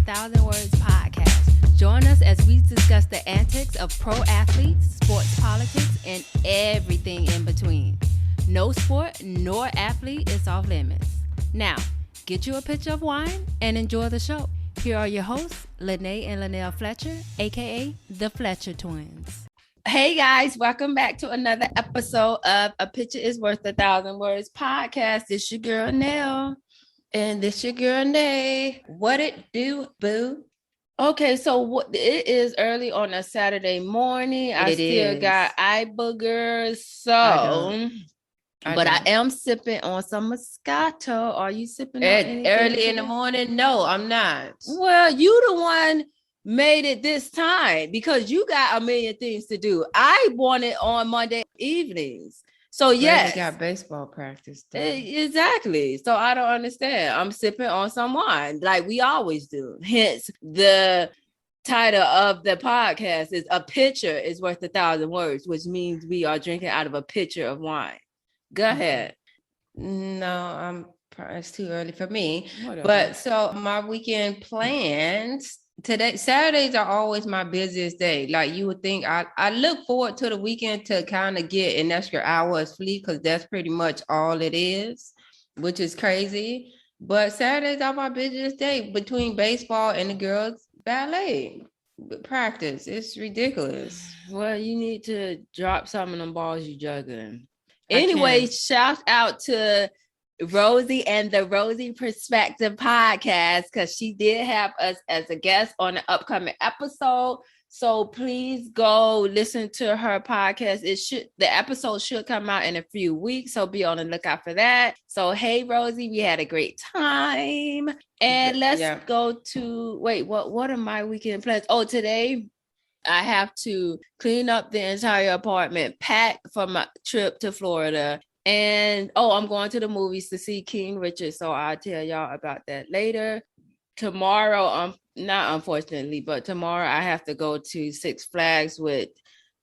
Thousand Words podcast. Join us as we discuss the antics of pro athletes, sports politics, and everything in between. No sport nor athlete is off limits. Now, get you a pitcher of wine and enjoy the show. Here are your hosts, Lene and Linnell Fletcher, aka the Fletcher Twins. Hey guys, welcome back to another episode of A Picture is Worth 1,000 Words podcast. It's your girl Nell. And this your girl Nay. What it do, boo? Okay, so it is early on a Saturday morning. I still got eye boogers, I am sipping on some Moscato. Are you sipping on anything early in the morning? No, I'm not. Well, you the one made it this time because you got a million things to do. I want it on Monday evenings. So yes, I got baseball practice. Exactly. So I don't understand. I'm sipping on some wine like we always do. Hence, the title of the podcast is "A Picture is Worth 1,000 Words," which means we are drinking out of a pitcher of wine. Go ahead. No, it's too early for me. Whatever. But so my weekend plans. Today, Saturdays are always my busiest day. Like you would think, I look forward to the weekend to kind of get an extra hour of sleep because that's pretty much all it is, which is crazy. But Saturdays are my busiest day between baseball and the girls' ballet practice. It's ridiculous. Well, you need to drop some of them balls you juggling. Anyway, shout out to Rosie and the Rosie Perspective podcast because she did have us as a guest on the upcoming episode. So please go listen to her podcast. The episode should come out in a few weeks, so be on the lookout for that. So hey Rosie, we had a great time, and let's go to what are my weekend plans? Oh, today I have to clean up the entire apartment, pack for my trip to Florida. And, I'm going to the movies to see King Richard. So I'll tell y'all about that later. Tomorrow, not unfortunately, but tomorrow I have to go to Six Flags with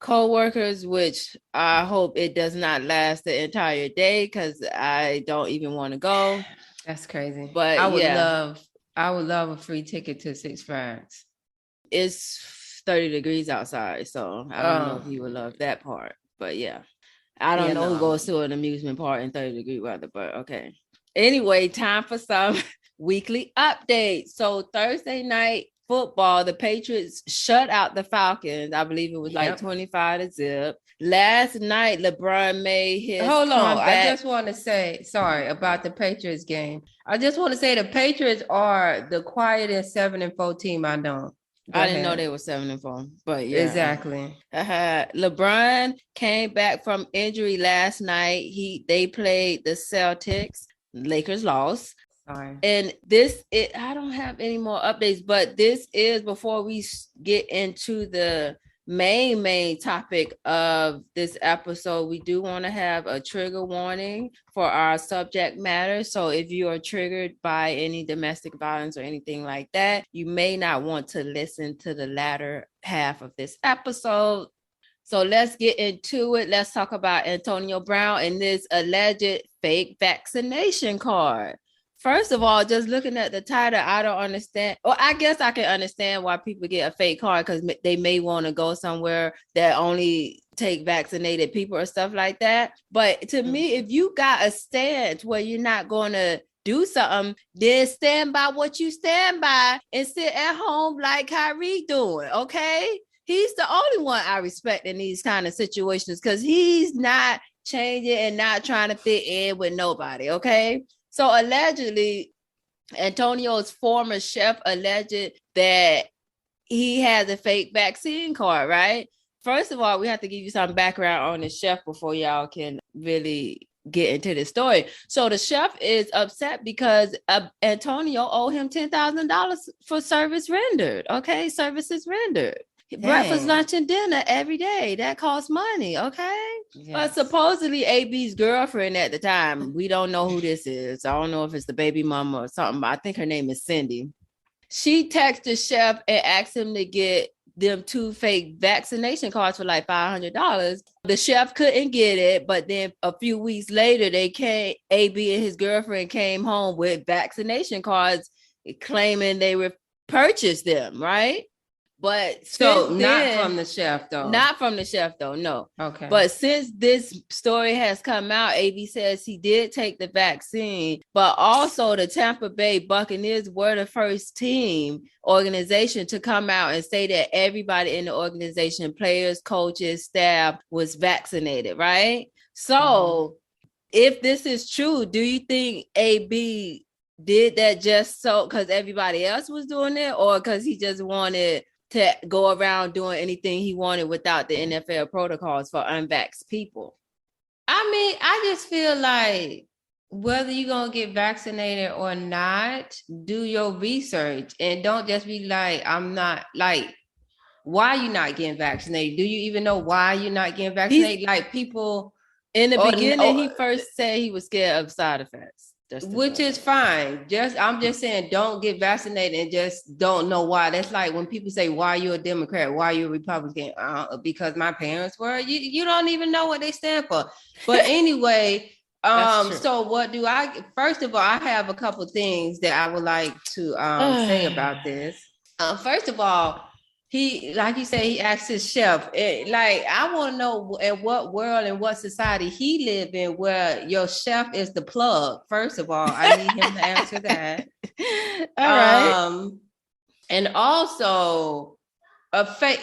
coworkers, which I hope it does not last the entire day because I don't even want to go. That's crazy. But I would love a free ticket to Six Flags. It's 30 degrees outside, so I don't know if you would love that part. But yeah. I don't know who goes to an amusement park in 30-degree weather, but okay. Anyway, time for some weekly updates. So Thursday night football, the Patriots shut out the Falcons. I believe it was like 25-0. Last night, LeBron made his comeback. I just want to say, sorry, about the Patriots game. I just want to say the Patriots are the quietest 7-4 team I know. I didn't know they were 7-4, but yeah. Exactly. LeBron came back from injury last night. They played the Celtics. Lakers lost. Sorry. And I don't have any more updates, but this is before we get into the main topic of this episode. We do want to have a trigger warning for our subject matter. So if you are triggered by any domestic violence or anything like that, you may not want to listen to the latter half of this episode. So let's get into it. Let's talk about Antonio Brown and this alleged fake vaccination card. First of all, just looking at the title, I don't understand. Well, I guess I can understand why people get a fake card because they may want to go somewhere that only take vaccinated people or stuff like that. But to me, if you got a stance where you're not going to do something, then stand by what you stand by and sit at home like Kyrie doing, okay? He's the only one I respect in these kind of situations because he's not changing and not trying to fit in with nobody, okay? So allegedly, Antonio's former chef alleged that he has a fake vaccine card, right? First of all, we have to give you some background on the chef before y'all can really get into the story. So the chef is upset because Antonio owed him $10,000 for services rendered. Breakfast, lunch, and dinner every day. That costs money, okay? Yes. But supposedly AB's girlfriend at the time, we don't know who this is. I don't know if it's the baby mama or something. I think her name is Cindy. She texted the chef and asked him to get them 2 fake vaccination cards for like $500. The chef couldn't get it, but then a few weeks later, AB and his girlfriend came home with vaccination cards claiming they were purchase them, right? But so not from the chef though. Not from the chef though, no. Okay. But since this story has come out, AB says he did take the vaccine, but also the Tampa Bay Buccaneers were the first team organization to come out and say that everybody in the organization, players, coaches, staff, was vaccinated, right? So if this is true, do you think AB did that just so because everybody else was doing it, or because he just wanted to go around doing anything he wanted without the NFL protocols for unvaxxed people? I mean, I just feel like whether you're going to get vaccinated or not, do your research and don't just be like, I'm not, like, why are you not getting vaccinated? Do you even know why you're not getting vaccinated? Like people... In the beginning, he first said he was scared of side effects. Which is fine. I'm just saying, don't get vaccinated and just don't know why. That's like when people say, why are you a Democrat? Why are you a Republican? Because my parents were. You don't even know what they stand for. But anyway, so what do I, first of all, I have a couple things that I would like to say about this. First of all, he, like you said, he asked his chef. I want to know in what world and what society he live in where your chef is the plug. First of all, I need him to answer that. All right. And also a fake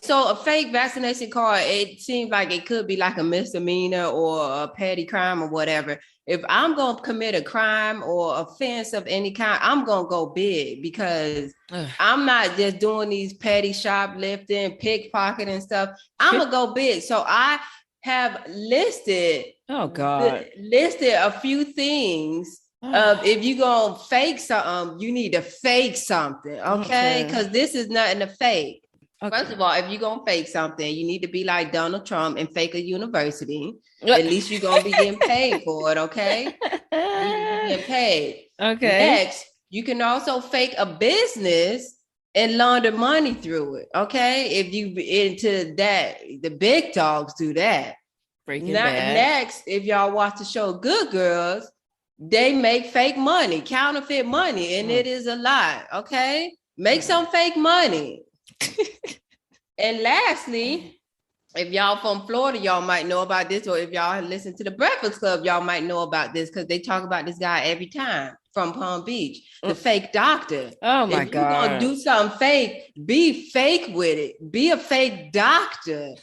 so a fake vaccination card, it seems like it could be like a misdemeanor or a petty crime or whatever. If I'm going to commit a crime or offense of any kind, I'm going to go big because I'm not just doing these petty shoplifting, pickpocket and stuff. I'm going to go big. So I have listed a few things of if you're going to fake something, you need to fake something, okay? Because this is nothing to fake. Okay. First of all, if you're going to fake something, you need to be like Donald Trump and fake a university. At least you're going to be getting paid for it, okay? You're getting paid. Okay. Next, you can also fake a business and launder money through it, okay? If you into that, the big dogs do that. Breaking Bad. Next, if y'all watch the show Good Girls, they make fake money, counterfeit money, and it is a lot, okay? Make some fake money. And lastly, if y'all from Florida, y'all might know about this, or if y'all listen to the Breakfast Club, y'all might know about this because they talk about this guy every time from Palm Beach, the fake doctor. Oh my God. If you're gonna do something fake, be fake with it. Be a fake doctor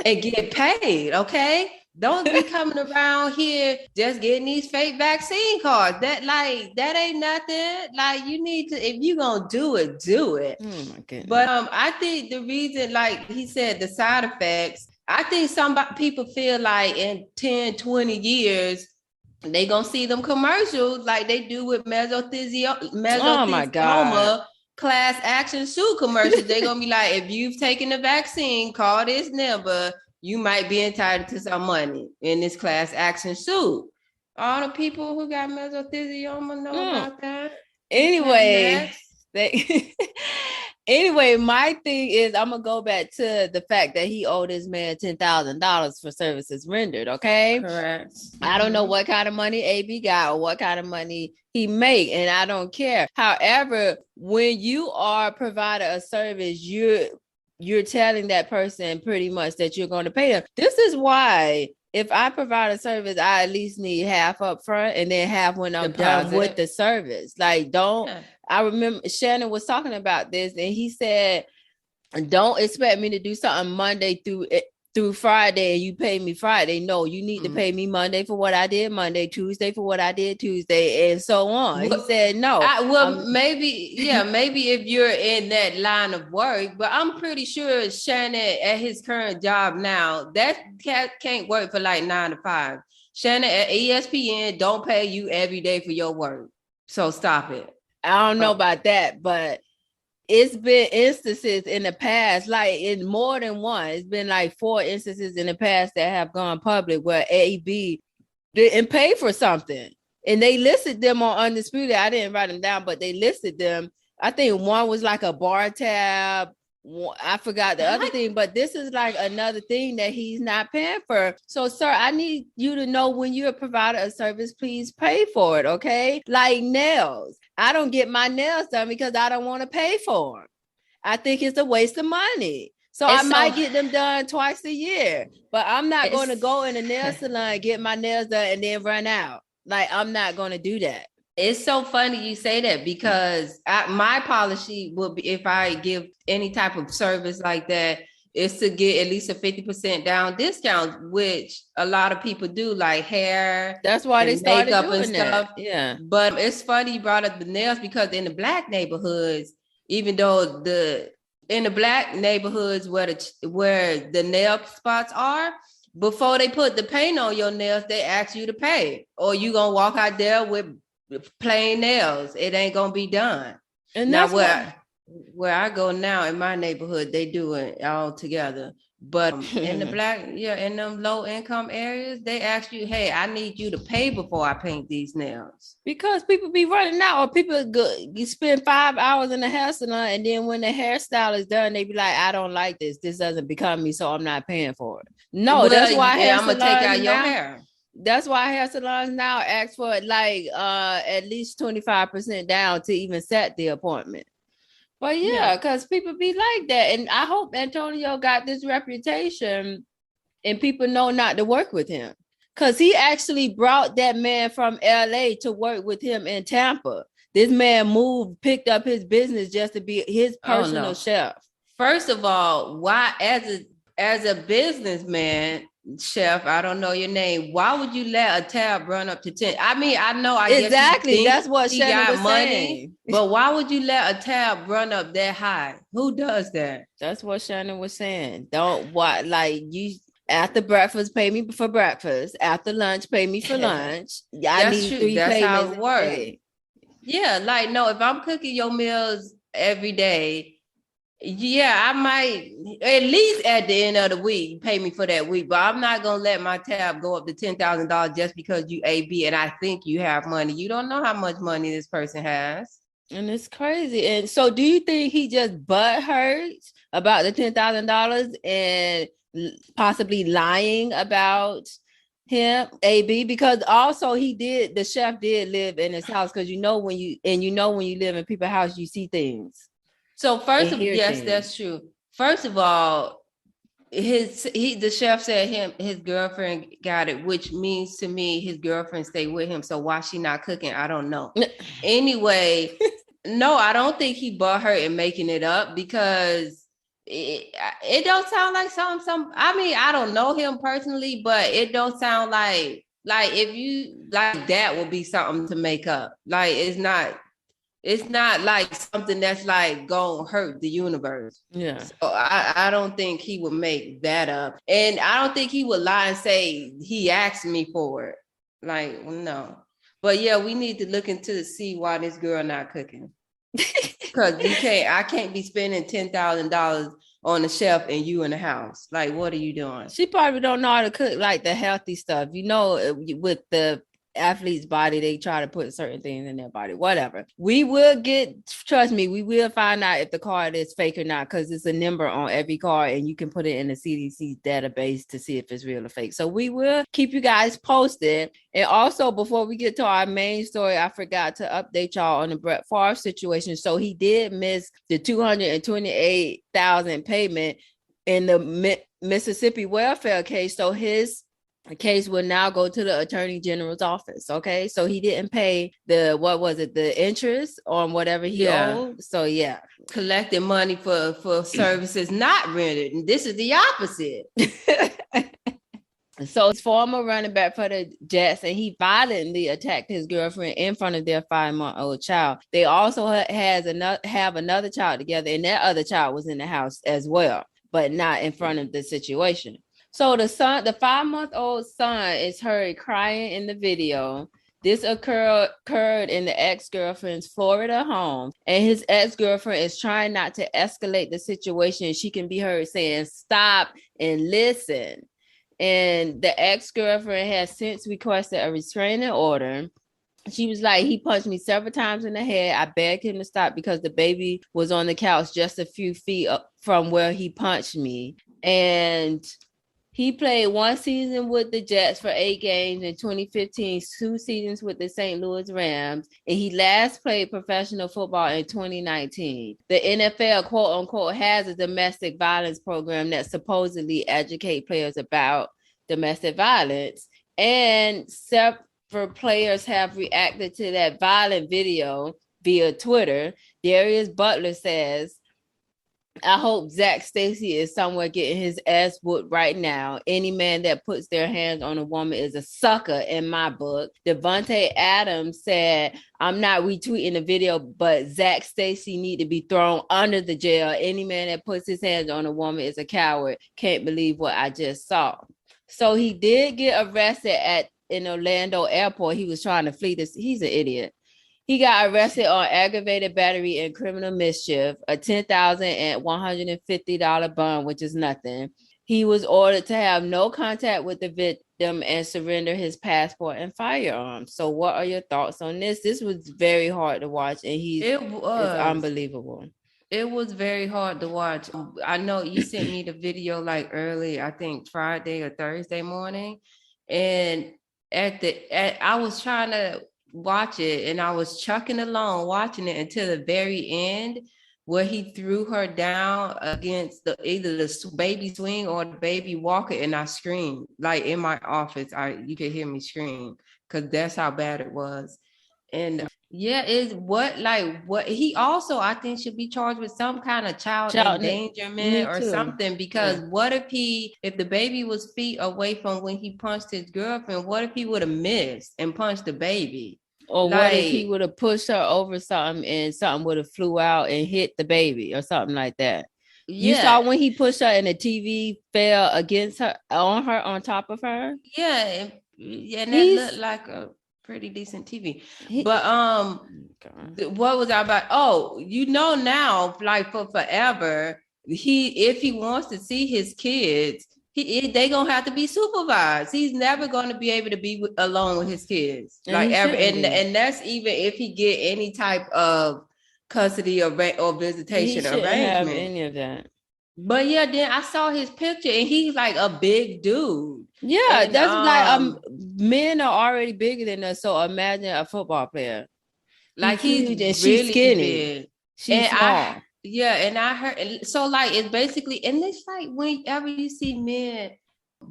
and get paid, okay? Don't be coming around here just getting these fake vaccine cards. That ain't nothing. Like you need to, if you gonna do it, do it. Oh my goodness. But I think the reason, like he said, the side effects, I think some people feel like in 10, 20 years, they gonna see them commercials like they do with mesothelioma class action suit commercials. They're gonna be like, if you've taken the vaccine, call this number. You might be entitled to some money in this class action suit. All the people who got mesothelioma know about that. Anyway, anyway, my thing is I'm gonna go back to the fact that he owed this man $10,000 for services rendered. Okay, correct. I don't know what kind of money AB got or what kind of money he make, and I don't care. However, when you are providing a service, you're telling that person pretty much that you're going to pay them. This is why if I provide a service, I at least need half up front and then half when I'm done with the service. Like, I remember Shannon was talking about this and he said, don't expect me to do something Monday through Friday and you pay me Friday. No, you need to pay me Monday for what I did Monday, Tuesday for what I did Tuesday, and so on. He said no. Maybe if you're in that line of work, but I'm pretty sure Shannon at his current job now, that can't work for like 9 to 5. Shannon at ESPN don't pay you every day for your work. So stop it. I don't know about that, but it's been instances in the past, like in more than one. It's been like 4 instances in the past that have gone public where AB didn't pay for something. And they listed them on Undisputed. I didn't write them down, but they listed them. I think one was like a bar tab. I forgot the other thing, but this is like another thing that he's not paying for. So, sir, I need you to know when you're a provider of service, please pay for it. Okay. Like nails. I don't get my nails done because I don't want to pay for them. I think it's a waste of money. So I might get them done twice a year, but I'm not going to go in a nail salon, get my nails done, and then run out. Like, I'm not going to do that. It's so funny you say that because my policy will be, if I give any type of service like that, is to get at least a 50% down discount, which a lot of people do, like hair. That's why they started makeup doing and stuff. That. Yeah. But it's funny you brought up the nails because in the Black neighborhoods, even though in the Black neighborhoods where the nail spots are, before they put the paint on your nails, they ask you to pay, or you gonna walk out there with plain nails. It ain't gonna be done. And now where I go now in my neighborhood, they do it all together. But in the Black, in them low income areas, they ask you, hey, I need you to pay before I paint these nails. Because people be running out, or people you spend 5 hours in the hair salon, and then when the hairstyle is done, they be like, I don't like this. This doesn't become me, so I'm not paying for it. No, that's why I'm gonna take out your hair. That's why hair salons now ask for like at least 25% down to even set the appointment. But because people be like that. And I hope Antonio got this reputation and people know not to work with him. Because he actually brought that man from LA to work with him in Tampa. This man picked up his business just to be his personal chef. First of all, why as a businessman, chef, I don't know your name, why would you let a tab run up to 10? I mean, I know exactly that's what he Shannon got was money, saying. But why would you let a tab run up that high? Who does that? That's what Shannon was saying. Don't you after breakfast, pay me for breakfast. After lunch, pay me for lunch. I need true. 3 That's payments. How it works. Yeah, like no, if I'm cooking your meals every day, I might at least at the end of the week pay me for that week, but I'm not gonna let my tab go up to $10,000 just because you AB and I think you have money. You don't know how much money this person has, and it's crazy. And so, do you think he just butthurt about the $10,000 and possibly lying about him, AB? Because also the chef did live in his house, because when you live in people's house, you see things. So that's true. First of all, the chef said his girlfriend got it, which means to me his girlfriend stayed with him. So why she not cooking? I don't know. Anyway, no, I don't think he bought her and making it up, because it don't sound like some. I mean, I don't know him personally, but it don't sound like if you like that would be something to make up. Like it's not like something that's like gonna hurt the universe. Yeah. So I don't think he would make that up. And I don't think he would lie and say he asked me for it. Like, no. But we need to look into see why this girl not cooking. Because I can't be spending $10,000 on the chef and you in the house. Like, what are you doing? She probably don't know how to cook like the healthy stuff. With the athlete's body, they try to put certain things in their body, whatever. We will trust me, we will find out if the card is fake or not, because it's a number on every card and you can put it in the CDC database to see if it's real or fake. So we will keep you guys posted. And also, before we get to our main story, I forgot to update y'all on the Brett Favre situation. So he did miss the $228,000 payment in the Mississippi welfare case. So his case will now go to the Attorney General's office. Okay, so he didn't pay the interest on whatever he owed. So collecting money for services not rendered, and this is the opposite. So his former running back for the Jets, and he violently attacked his girlfriend in front of their 5-month-old child. They also have another child together, and that other child was in the house as well, but not in front of the situation. So the 5-month-old son is heard crying in the video. This occurred in the ex-girlfriend's Florida home, and his ex-girlfriend is trying not to escalate the situation. She can be heard saying, "Stop and listen." And the ex-girlfriend has since requested a restraining order. She was like, he punched me several times in the head. I begged him to stop because the baby was on the couch just a few feet from where he punched me. And he played one season with the Jets for 8 games in 2015, 2 seasons with the St. Louis Rams, and he last played professional football in 2019. The NFL, quote unquote, has a domestic violence program that supposedly educates players about domestic violence, and several players have reacted to that violent video via Twitter. Darius Butler says, I hope Zac Stacy is somewhere getting his ass whooped right now. Any man that puts their hands on a woman is a sucker in my book. Devontae Adams said, I'm not retweeting the video, but Zac Stacy need to be thrown under the jail. Any man that puts his hands on a woman is a coward. Can't believe what I just saw. So he did get arrested in Orlando airport. He was trying to flee this. He's an idiot. He got arrested on aggravated battery and criminal mischief, a $10,150 bond, which is nothing. He was ordered to have no contact with the victim and surrender his passport and firearms. So what are your thoughts on this? This was very hard to watch, and it's unbelievable. It was very hard to watch. I know you sent me the video like early, I think Friday or Thursday morning. And I was trying to watch it, and I was chucking along watching it until the very end, where he threw her down against either the baby swing or the baby walker, and I screamed. Like in my office, you could hear me scream because that's how bad it was. And yeah, what he also, I think, should be charged with some kind of child endangerment or something, because what if the baby was feet away from when he punched his girlfriend, what if he would have missed and punched the baby? Or what if he would have pushed her over something and something would have flew out and hit the baby or something like that? Yeah. You saw when he pushed her and the TV fell against her, on top of her? Yeah, and that looked like a pretty decent TV. But what was I about? Oh, now, like for forever, if he wants to see his kids, they gonna have to be supervised. He's never gonna be able to be alone with his kids, like ever. And that's even if he get any type of custody or visitation arrangement. Have any of that. But yeah, then I saw his picture, and he's like a big dude. Yeah, and that's like men are already bigger than us. So imagine a football player. Like he's huge, and she's really skinny. Big. She's small. And I heard, so like it's basically, and it's like whenever you see men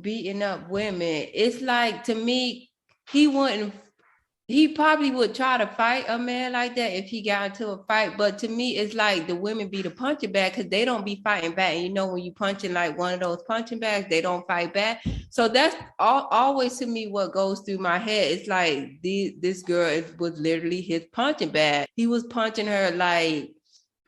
beating up women, it's like, to me, he probably would try to fight a man like that if he got into a fight. But to me, it's like the women be the punching bag because they don't be fighting back. And when you punching like one of those punching bags, they don't fight back. So that's always to me what goes through my head. It's like this girl was literally his punching bag. He was punching her like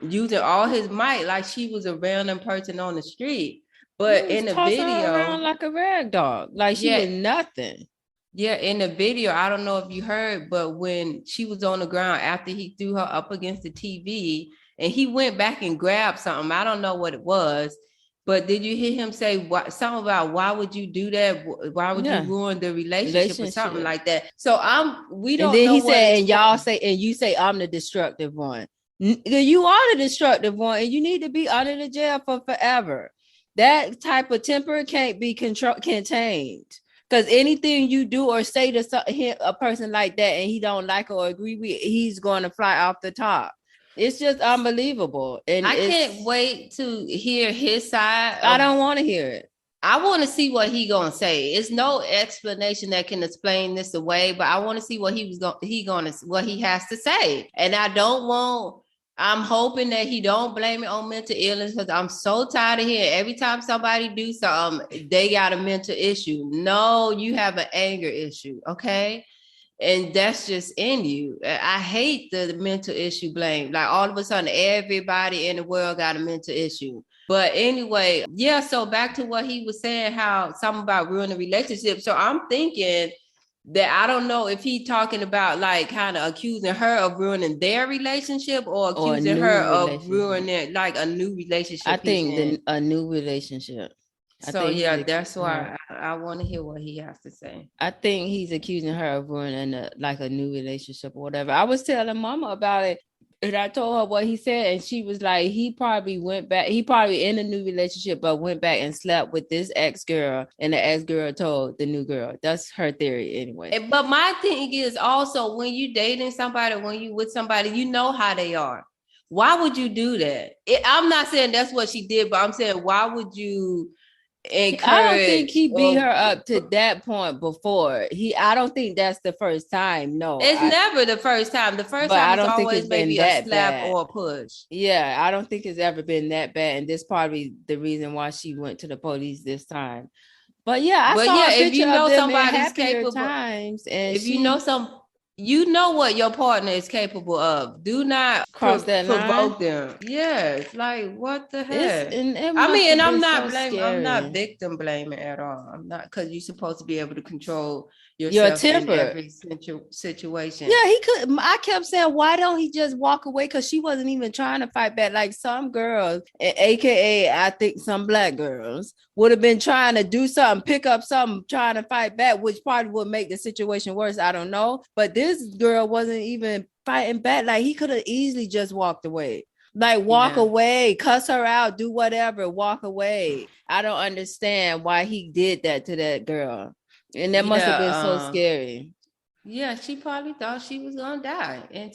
using all his might, like she was a random person on the street. But in the video, around like a rag dog, like she was nothing. Yeah, in the video, I don't know if you heard, but when she was on the ground after he threw her up against the TV, and he went back and grabbed something, I don't know what it was, but did you hear him say something about why would you do that? Why would you ruin the relationship or something like that? So we don't. And then he said, and you say I'm the destructive one. You are the destructive one, and you need to be under the jail for forever. That type of temper can't be contained, because anything you do or say to a person like that and he don't like or agree with, he's going to fly off the top. It's just unbelievable. And I can't wait to hear his side. I don't want to hear it. I want to see what he gonna say. It's no explanation that can explain this away, but I want to see what what he has to say. And I'm hoping that he don't blame it on mental illness, because I'm so tired of hearing every time somebody do something, they got a mental issue. No, you have an anger issue, okay? And that's just in you. I hate the mental issue blame. Like all of a sudden, everybody in the world got a mental issue. But anyway, yeah, so back to what he was saying, how something about ruining relationship. So I'm thinking that I don't know if he talking about like kind of accusing her of ruining their relationship or accusing her of ruining like a new relationship. I think a new relationship. So yeah, that's why I want to hear what he has to say. I think he's accusing her of ruining a new relationship or whatever. I was telling Mama about it, and I told her what he said, and she was like, he probably went back. He probably in a new relationship, but went back and slept with this ex-girl, and the ex-girl told the new girl. That's her theory anyway. But my thing is also, when you dating somebody, when you with somebody, you know how they are. Why would you do that? I'm not saying that's what she did, but I'm saying, why would you encourage? I don't think he beat her up to that point before. I don't think that's the first time. No, it's never the first time. The first time is always maybe a slap or a push. Yeah, I don't think it's ever been that bad, and this probably the reason why she went to the police this time. But yeah, I saw a picture if you know of them somebody's capable times, and if you know you know what your partner is capable of. Do not cross that provoke them. Yes, like what the heck? And I'm not blaming. I'm not victim blaming at all. I'm not, because you're supposed to be able to control yourself in every situation. Yeah, he could. I kept saying, why don't he just walk away? Because she wasn't even trying to fight back. Like some girls, aka I think some black girls, would have been trying to do something, pick up something, trying to fight back, which probably would make the situation worse. I don't know. But this girl wasn't even fighting back. Like he could have easily just walked away. Like walk away, cuss her out, do whatever, walk away. I don't understand why he did that to that girl. And that must have been so scary. Yeah, she probably thought she was gonna die. And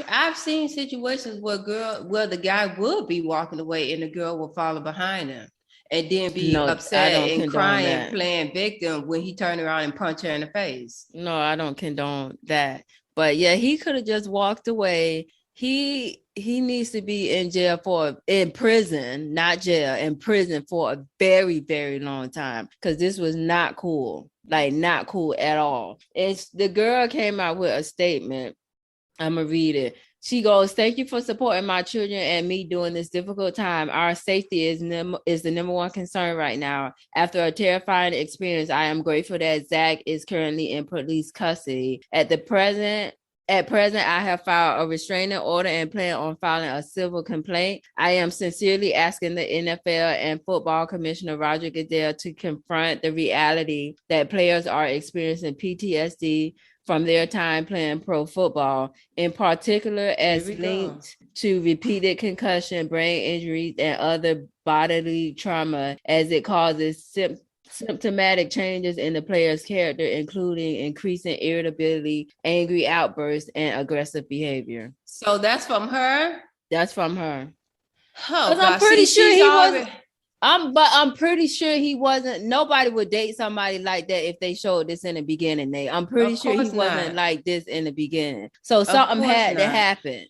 I've seen situations where the guy would be walking away and the girl will follow behind him and then be upset and crying, playing victim when he turned around and punched her in the face. No, I don't condone that. But yeah, he could have just walked away. He needs to be in prison, not jail, in prison for a very, very long time, because this was not cool. Like not cool at all. The girl came out with a statement. I'm gonna read it. She goes, "Thank you for supporting my children and me during this difficult time. Our safety is the number one concern right now. After a terrifying experience, I am grateful that Zac is currently in police custody. At present, I have filed a restraining order and plan on filing a civil complaint. I am sincerely asking the NFL and football commissioner Roger Goodell to confront the reality that players are experiencing PTSD from their time playing pro football, in particular as linked to repeated concussion, brain injuries, and other bodily trauma, as it causes symptomatic changes in the player's character, including increasing irritability, angry outbursts, and aggressive behavior." So that's from her? That's from her. Oh, I'm pretty sure he wasn't. I'm pretty sure he wasn't. Nobody would date somebody like that if they showed this in the beginning. I'm pretty sure he wasn't like this in the beginning. So something had to happen.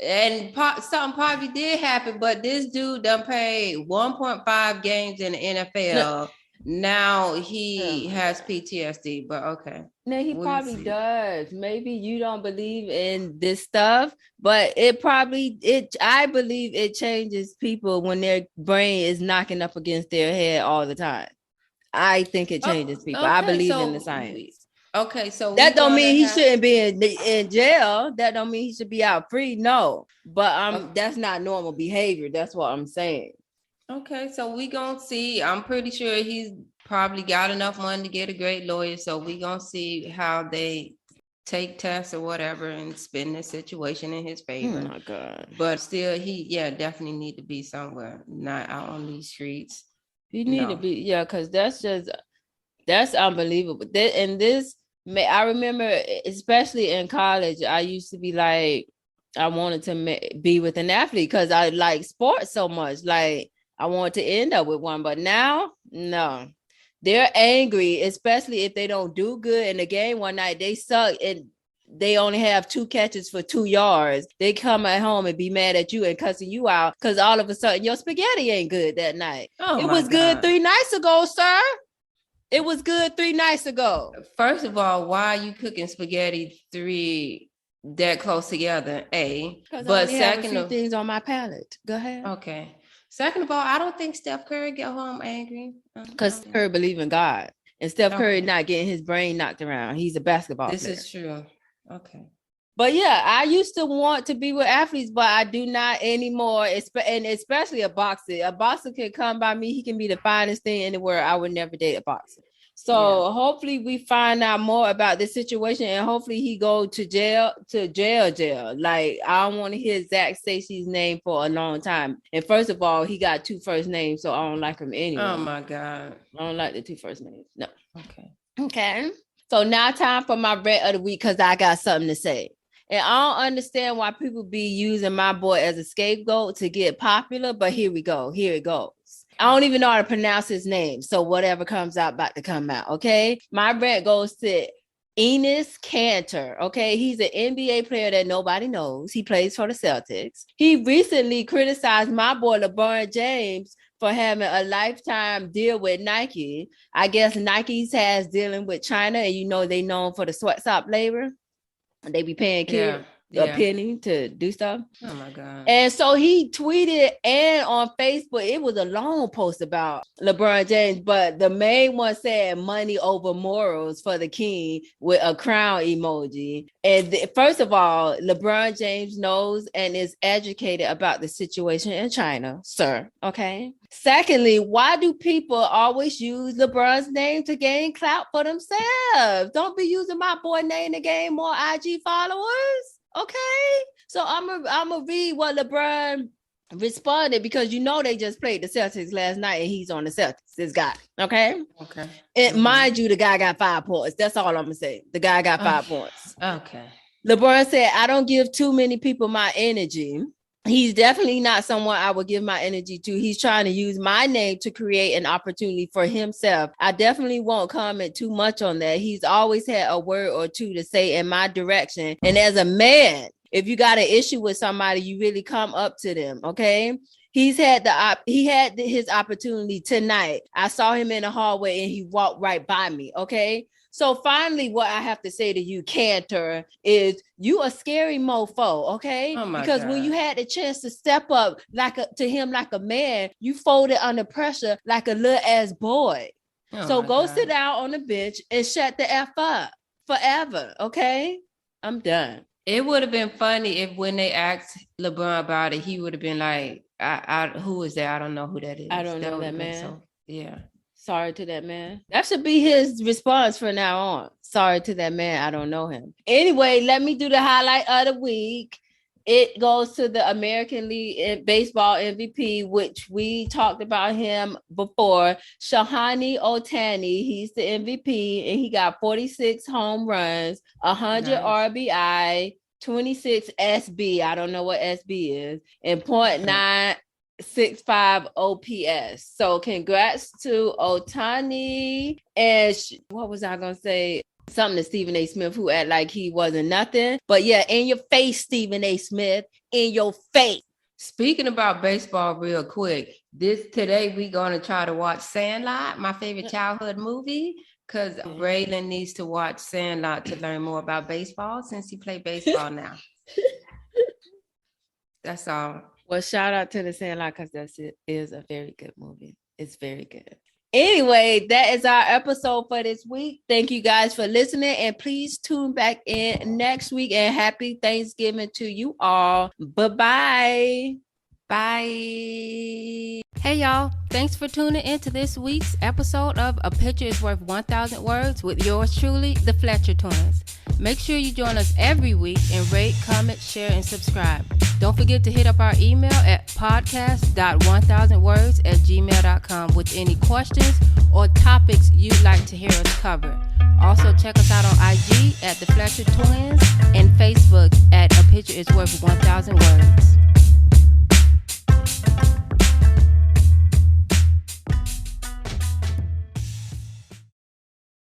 And something probably did happen, but this dude done paid 1.5 games in the NFL. Now he has PTSD, but okay. No, he probably does. Maybe you don't believe in this stuff, but I believe it changes people when their brain is knocking up against their head all the time. I think it changes people. I believe in the science. Okay, so that don't mean he shouldn't be in jail. That don't mean he should be out free. No, but that's not normal behavior. That's what I'm saying. Okay, so we gonna see. I'm pretty sure he's probably got enough money to get a great lawyer. So we gonna see how they take tests or whatever and spin the situation in his favor. Oh my God! But still, he definitely need to be somewhere, not out on these streets. He need to be because that's unbelievable. I remember, especially in college, I used to be like, I wanted to be with an athlete because I like sports so much. Like I wanted to end up with one, but now, no. They're angry, especially if they don't do good in the game one night. They suck and they only have 2 catches for 2 yards. They come at home and be mad at you and cussing you out because all of a sudden your spaghetti ain't good that night. It was good 3 nights ago, sir. It was good 3 nights ago. First of all, why are you cooking spaghetti 3 that close together? But second, have a few things on my palate. Go ahead. Okay. Second of all, I don't think Steph Curry get home angry. Because Curry believe in God. And Steph Curry not getting his brain knocked around. He's a basketball player. This is true. Okay. But yeah, I used to want to be with athletes, but I do not anymore. And especially a boxer. A boxer can come by me. He can be the finest thing in the world. I would never date a boxer. So hopefully we find out more about this situation, and hopefully he go to jail. Like, I don't want to hear Zac Stacy's name for a long time. And first of all, he got 2 first names, so I don't like him anyway. Oh my God. I don't like the 2 first names. No. Okay. So now time for my rant of the week, because I got something to say. And I don't understand why people be using my boy as a scapegoat to get popular, but here we go. Here it goes. I don't even know how to pronounce his name. So whatever comes out, about to come out. Okay. My rant goes to Enes Kanter. Okay. He's an NBA player that nobody knows. He plays for the Celtics. He recently criticized my boy LeBron James for having a lifetime deal with Nike. I guess Nike's has dealing with China, and you know they known for the sweatshop labor. They be paying kids a penny to do stuff. Oh my God. And so he tweeted, and on Facebook, it was a long post about LeBron James, but the main one said money over morals for the king with a crown emoji. And first of all, LeBron James knows and is educated about the situation in China, sir. Okay. Secondly, why do people always use LeBron's name to gain clout for themselves? Don't be using my boy name to gain more IG followers. Okay, so I'm gonna read what LeBron responded, because you know they just played the Celtics last night and he's on the Celtics. This guy, okay. And mind you, the guy got 5 points. That's all I'm gonna say. The guy got 5 points. Okay. LeBron said, "I don't give too many people my energy. He's definitely not someone I would give my energy to. He's trying to use my name to create an opportunity for himself. I definitely won't comment too much on that. He's always had a word or two to say in my direction. And as a man, if you got an issue with somebody, you really come up to them, okay? He had his opportunity tonight. I saw him in the hallway and he walked right by me, okay? So finally, what I have to say to you, Kanter, is you a scary mofo, okay? Because when you had the chance to step up to him like a man, you folded under pressure like a little ass boy. So go sit down on the bench and shut the F up forever, okay? I'm done. It would have been funny if when they asked LeBron about it, he would have been like, who is that? I don't know who that is. I don't know that man. So, yeah. Sorry to that man. That should be his response from now on. Sorry to that man. I don't know him. Anyway, let me do the highlight of the week. It goes to the American League Baseball MVP, which we talked about him before. Shohei Ohtani. He's the MVP, and he got 46 home runs, 100 RBI, 26 SB. I don't know what SB is, and .965 OPS. So congrats to Ohtani. And what was I going to say? Something to Stephen A. Smith, who act like he wasn't nothing. But yeah, in your face, Stephen A. Smith, in your face. Speaking about baseball real quick, today we going to try to watch Sandlot, my favorite childhood movie, because Braylon needs to watch Sandlot to learn more about baseball since he played baseball now. That's all. Well, shout out to the Sandlot, because it is a very good movie. It's very good. Anyway, that is our episode for this week. Thank you guys for listening, and please tune back in next week, and happy Thanksgiving to you all. Bye-bye. Bye. Hey, y'all. Thanks for tuning into this week's episode of A Picture is Worth 1,000 Words with yours truly, the Fletcher Twins. Make sure you join us every week and rate, comment, share, and subscribe. Don't forget to hit up our email at podcast.1000words@gmail.com with any questions or topics you'd like to hear us cover. Also, check us out on IG at The Fletcher Twins and Facebook at A Picture is Worth 1,000 Words.